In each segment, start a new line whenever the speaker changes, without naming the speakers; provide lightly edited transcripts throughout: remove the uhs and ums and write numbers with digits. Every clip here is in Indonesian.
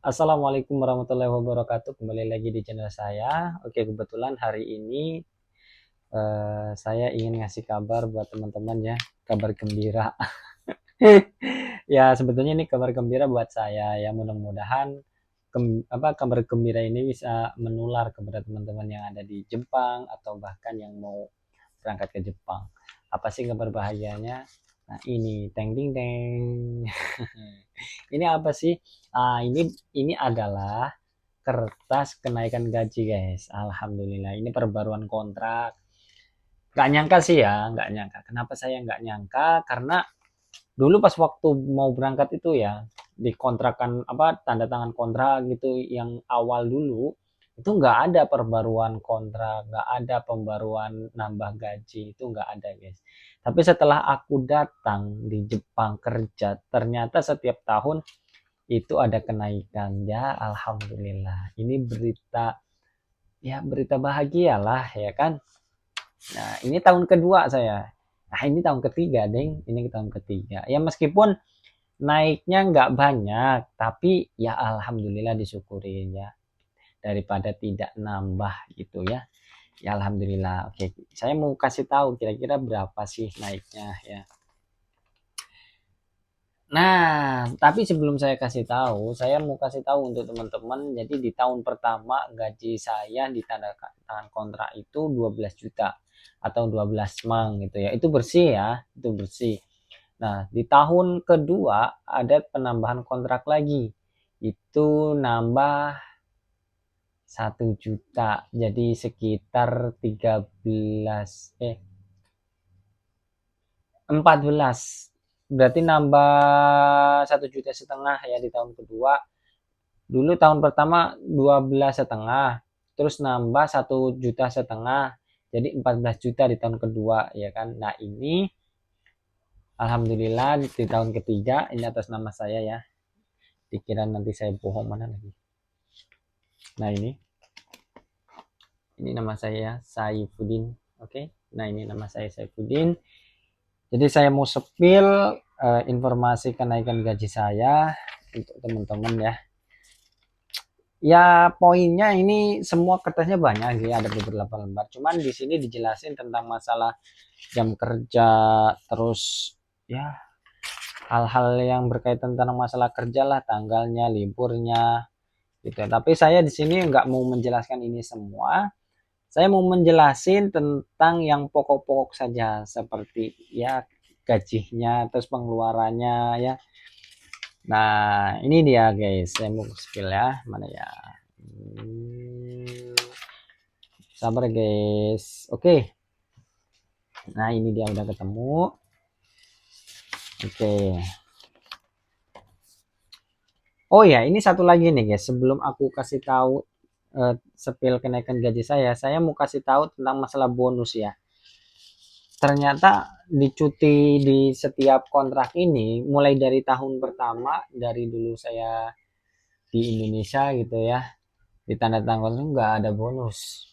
Assalamualaikum warahmatullahi wabarakatuh. Kembali lagi di channel saya. Oke, kebetulan hari ini saya ingin ngasih kabar buat teman-teman ya, kabar gembira. Ya, sebetulnya ini kabar gembira buat saya ya. Mudah-mudahan kabar gembira ini bisa menular kepada teman-teman yang ada di Jepang atau bahkan yang mau berangkat ke Jepang. Apa sih kabar bahagianya? Nah, ini teng ding teng. Ini apa sih? Ini adalah kertas kenaikan gaji guys. Alhamdulillah ini perbaruan kontrak. Gak nyangka sih ya, gak nyangka. Kenapa saya gak nyangka? Karena dulu pas waktu mau berangkat itu ya, di kontrakan apa tanda tangan kontrak gitu yang awal dulu itu nggak ada perbaruan kontrak, nggak ada pembaruan nambah gaji, itu nggak ada guys. Tapi setelah aku datang di Jepang kerja, ternyata setiap tahun itu ada kenaikan ya. Alhamdulillah ini berita, ya berita bahagia lah ya kan. Nah ini tahun kedua saya, nah ini tahun ketiga deng, ini tahun ketiga ya, meskipun naiknya nggak banyak tapi ya alhamdulillah disyukurin ya, daripada tidak nambah gitu ya. Ya alhamdulillah. Oke, saya mau kasih tahu kira-kira berapa sih naiknya ya. Nah, tapi sebelum saya kasih tahu, saya mau kasih tahu untuk teman-teman. Jadi di tahun pertama gaji saya di tanda tangan kontrak itu 12 juta atau 12 mang gitu ya. Itu bersih ya, itu bersih. Nah, di tahun kedua ada penambahan kontrak lagi. Itu nambah 1 juta. Jadi sekitar 14, berarti nambah 1,5 juta ya di tahun kedua. Dulu tahun pertama 12,5, terus nambah 1,5 juta, jadi 14 juta di tahun kedua ya kan. Nah ini alhamdulillah di tahun ketiga ini atas nama saya ya, dikira nanti saya bohong mana lagi. Nah ini nama saya Saifuddin. Oke, nah ini nama saya Saifuddin. Jadi saya mau sepil informasi kenaikan gaji saya untuk teman-teman ya. Ya poinnya ini semua kertasnya banyak sih, ada beberapa lembar. Cuman di sini dijelasin tentang masalah jam kerja, terus ya hal-hal yang berkaitan tentang masalah kerja lah, tanggalnya, liburnya gitu. Tapi saya di sini nggak mau menjelaskan ini semua. Saya mau menjelasin tentang yang pokok-pokok saja, seperti ya gajinya, terus pengeluarannya ya. Nah, ini dia guys, saya mau spill ya, mana ya. Sabar guys. Oke. Nah, ini dia udah ketemu. Oke. Oh ya, ini satu lagi nih guys, sebelum aku kasih tahu spill kenaikan gaji saya mau kasih tahu tentang masalah bonus ya. Ternyata di cuti di setiap kontrak ini, mulai dari tahun pertama, dari dulu saya di Indonesia gitu ya, di tanda tangan nggak ada bonus,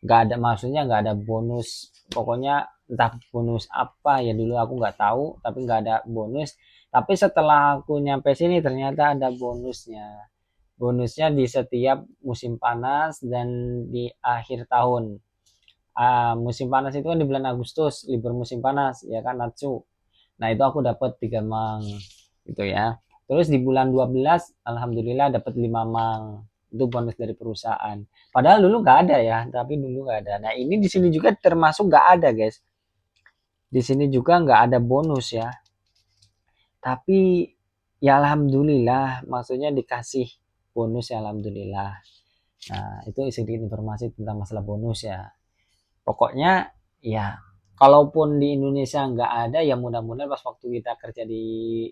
nggak ada, maksudnya nggak ada bonus, pokoknya entah bonus apa ya, dulu aku nggak tahu, tapi nggak ada bonus. Tapi setelah aku nyampe sini ternyata ada bonusnya di setiap musim panas dan di akhir tahun. Musim panas itu kan di bulan Agustus, libur musim panas ya kan, Natsu. Nah itu aku dapat 3 mang gitu ya. Terus di bulan 12 alhamdulillah dapat 5 mang, itu bonus dari perusahaan. Padahal dulu nggak ada ya, tapi dulu nggak ada. Nah ini di sini juga termasuk nggak ada guys. Di sini juga nggak ada bonus ya. Tapi ya alhamdulillah, maksudnya dikasih bonus ya alhamdulillah. Nah itu sedikit informasi tentang masalah bonus ya. Pokoknya ya kalaupun di Indonesia nggak ada ya, mudah-mudahan pas waktu kita kerja di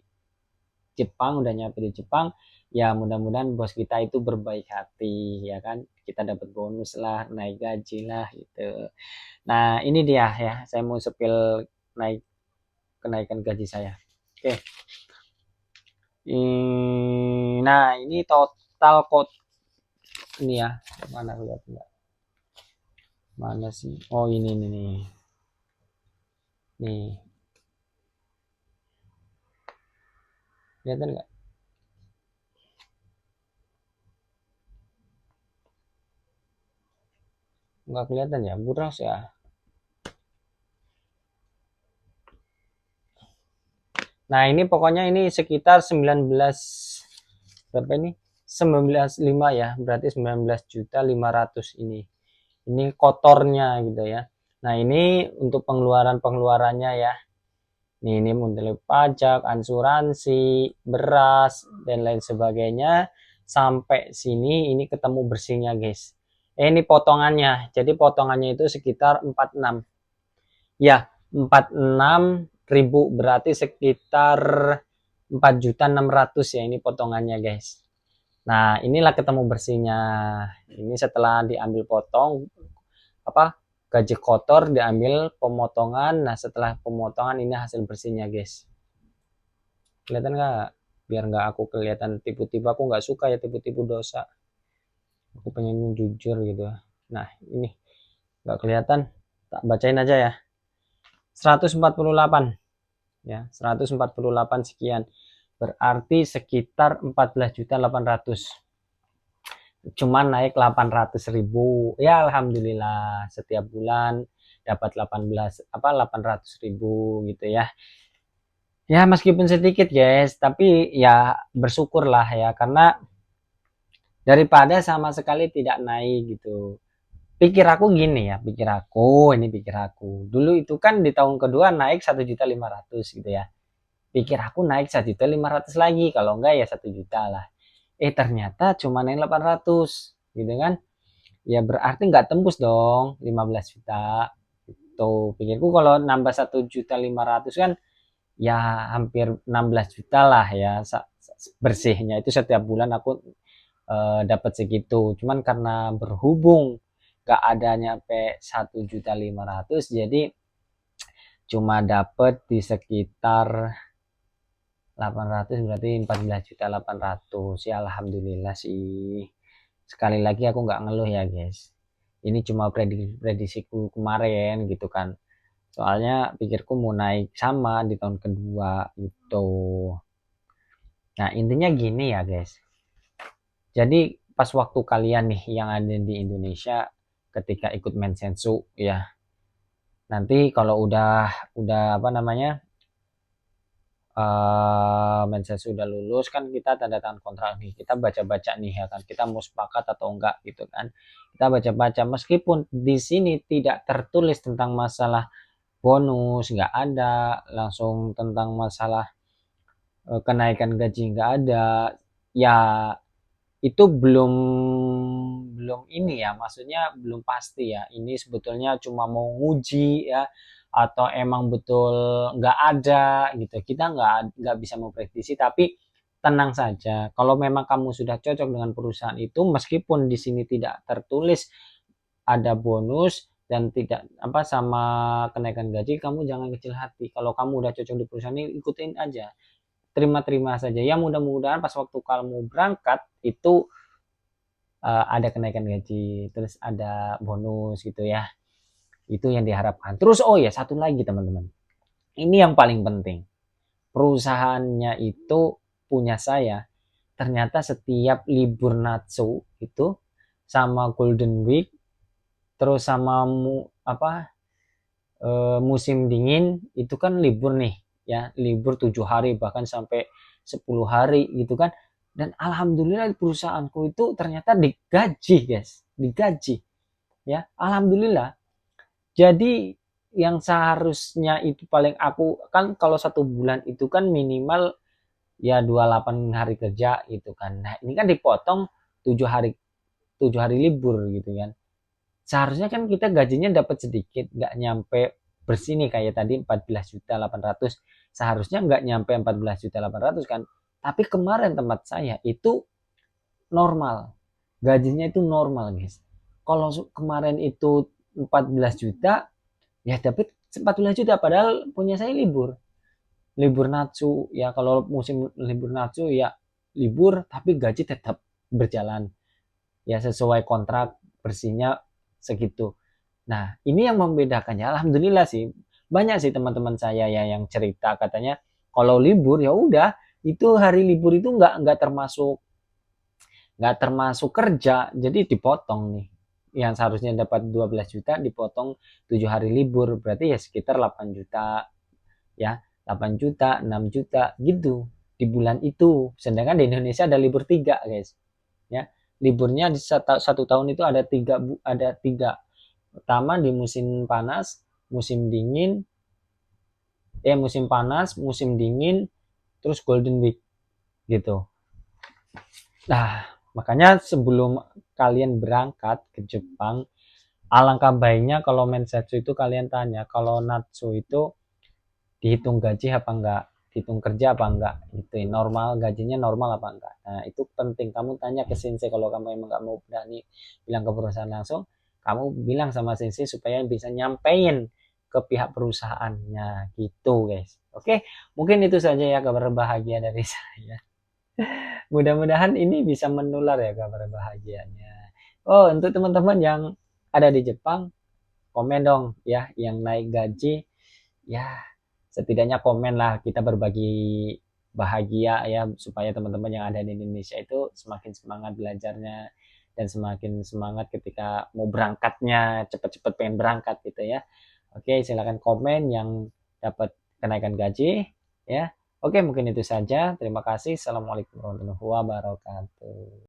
Jepang, udah nyampe di Jepang ya, mudah-mudahan bos kita itu berbaik hati ya kan, kita dapat bonus lah, naik gaji lah gitu. Nah ini dia ya, saya mau sepil naik kenaikan gaji saya. Oke. Nah ini total kot ini ya, mana lihat enggak, mana sih, oh ini nih, kelihatan nggak? nggak kelihatan ya, buras ya. Nah ini pokoknya ini sekitar 19, berapa ini, 19,5 ya, berarti 19.500.000 ini kotornya gitu ya. Nah ini untuk pengeluarannya ya. Ini untuk pajak, asuransi, beras, dan lain sebagainya. Sampai sini ini ketemu bersihnya guys. Ini potongannya. Jadi potongannya itu sekitar 46. Ya, 46.000 berarti sekitar 4.600.000 ya ini potongannya guys. Nah, inilah ketemu bersihnya. Ini setelah diambil potong apa gaji kotor diambil pemotongan. Nah, setelah pemotongan ini hasil bersihnya guys. Kelihatan nggak? Biar nggak aku kelihatan tipu-tipu. Aku nggak suka ya tipu-tipu dosa. Aku pengen jujur gitu. Nah, ini nggak kelihatan. Tak bacain aja ya. 148 ya, 148 sekian. Berarti sekitar 14.800.000. Cuman naik 800.000 ya, alhamdulillah setiap bulan dapat 800.000 gitu ya. Ya meskipun sedikit guys, tapi ya bersyukurlah ya, karena daripada sama sekali tidak naik gitu. Pikir aku gini ya, pikir aku dulu itu kan di tahun kedua naik 1.500.000 gitu ya. Pikir aku naik 1.500.000 lagi, kalau enggak ya 1 juta lah. Ternyata cuma naik 800 gitu kan. Ya berarti nggak tembus dong 15 juta. Tuh pikirku kalau nambah 1.500.000 kan ya hampir 16 juta lah ya bersihnya itu setiap bulan aku dapat segitu. Cuman karena berhubung nggak adanya sampai 1.500.000 jadi cuma dapat di sekitar 800, berarti 14.800.000 ya, alhamdulillah sih. Sekali lagi aku nggak ngeluh ya guys, ini cuma prediksiku kemarin gitu kan, soalnya pikirku mau naik sama di tahun kedua gitu. Nah intinya gini ya guys, jadi pas waktu kalian nih yang ada di Indonesia ketika ikut Mensensu ya, nanti kalau udah apa namanya, Mensa sudah lulus kan kita tanda tangan kontrak nih, kita baca-baca nih ya kan, kita mau sepakat atau enggak gitu kan, kita baca-baca meskipun di sini tidak tertulis tentang masalah bonus, nggak ada langsung tentang masalah kenaikan gaji, nggak ada ya, itu belum belum ini ya, maksudnya belum pasti ya, ini sebetulnya cuma mau nguji ya, atau emang betul nggak ada gitu, kita nggak bisa memprediksi. Tapi tenang saja, kalau memang kamu sudah cocok dengan perusahaan itu, meskipun di sini tidak tertulis ada bonus dan tidak apa sama kenaikan gaji, kamu jangan kecil hati. Kalau kamu udah cocok di perusahaan ini, ikutin aja, terima-terima saja ya, mudah-mudahan pas waktu kamu berangkat itu ada kenaikan gaji, terus ada bonus gitu ya. Itu yang diharapkan. Terus oh ya satu lagi teman-teman. Ini yang paling penting. Perusahaannya itu punya saya. Ternyata setiap libur Natsu itu sama Golden Week, terus sama musim dingin itu kan libur nih ya, libur 7 hari bahkan sampai 10 hari gitu kan. Dan alhamdulillah perusahaanku itu ternyata digaji guys, digaji ya, alhamdulillah. Jadi yang seharusnya itu paling aku kan kalau 1 bulan itu kan minimal ya 28 hari kerja gitu kan. Nah ini kan dipotong 7 hari, 7 hari libur gitu kan. Seharusnya kan kita gajinya dapat sedikit, nggak nyampe bersih nih kayak tadi 14.800.000. Seharusnya nggak nyampe 14.800.000 kan. Tapi kemarin tempat saya itu normal. Gajinya itu normal guys. Kalau kemarin itu 14 juta, ya dapat 14 juta padahal punya saya libur. Libur Natsu ya, kalau musim libur Natsu ya libur tapi gaji tetap berjalan. Ya sesuai kontrak bersihnya segitu. Nah, ini yang membedakannya. Alhamdulillah sih, banyak sih teman-teman saya ya yang cerita katanya kalau libur ya udah, itu hari libur itu nggak termasuk kerja, jadi dipotong nih. yang seharusnya dapat 12 juta dipotong 7 hari libur, berarti ya sekitar 8 juta ya, 8 juta, 6 juta gitu di bulan itu. Sedangkan di Indonesia ada libur 3, guys. Ya, liburnya di satu tahun itu ada tiga. Pertama di musim panas, musim dingin, musim panas, musim dingin, terus Golden Week gitu. Nah, makanya sebelum kalian berangkat ke Jepang, alangkah baiknya kalau Mensetsu itu kalian tanya, kalau Natsu itu dihitung gaji apa enggak, dihitung kerja apa enggak, gitu. Normal, gajinya normal apa enggak. Nah, itu penting. Kamu tanya ke sensei kalau kamu emang nggak mau berani bilang ke perusahaan langsung, kamu bilang sama sensei supaya bisa nyampein ke pihak perusahaannya gitu, guys. Oke, mungkin itu saja ya kabar bahagia dari saya. Mudah-mudahan ini bisa menular ya kabar bahagianya. Oh, untuk teman-teman yang ada di Jepang, komen dong ya yang naik gaji. Ya, setidaknya komen lah, kita berbagi bahagia ya supaya teman-teman yang ada di Indonesia itu semakin semangat belajarnya dan semakin semangat ketika mau berangkatnya, cepat-cepat pengen berangkat gitu ya. Oke, silakan komen yang dapat kenaikan gaji ya. Oke, mungkin itu saja. Terima kasih. Assalamualaikum warahmatullahi wabarakatuh.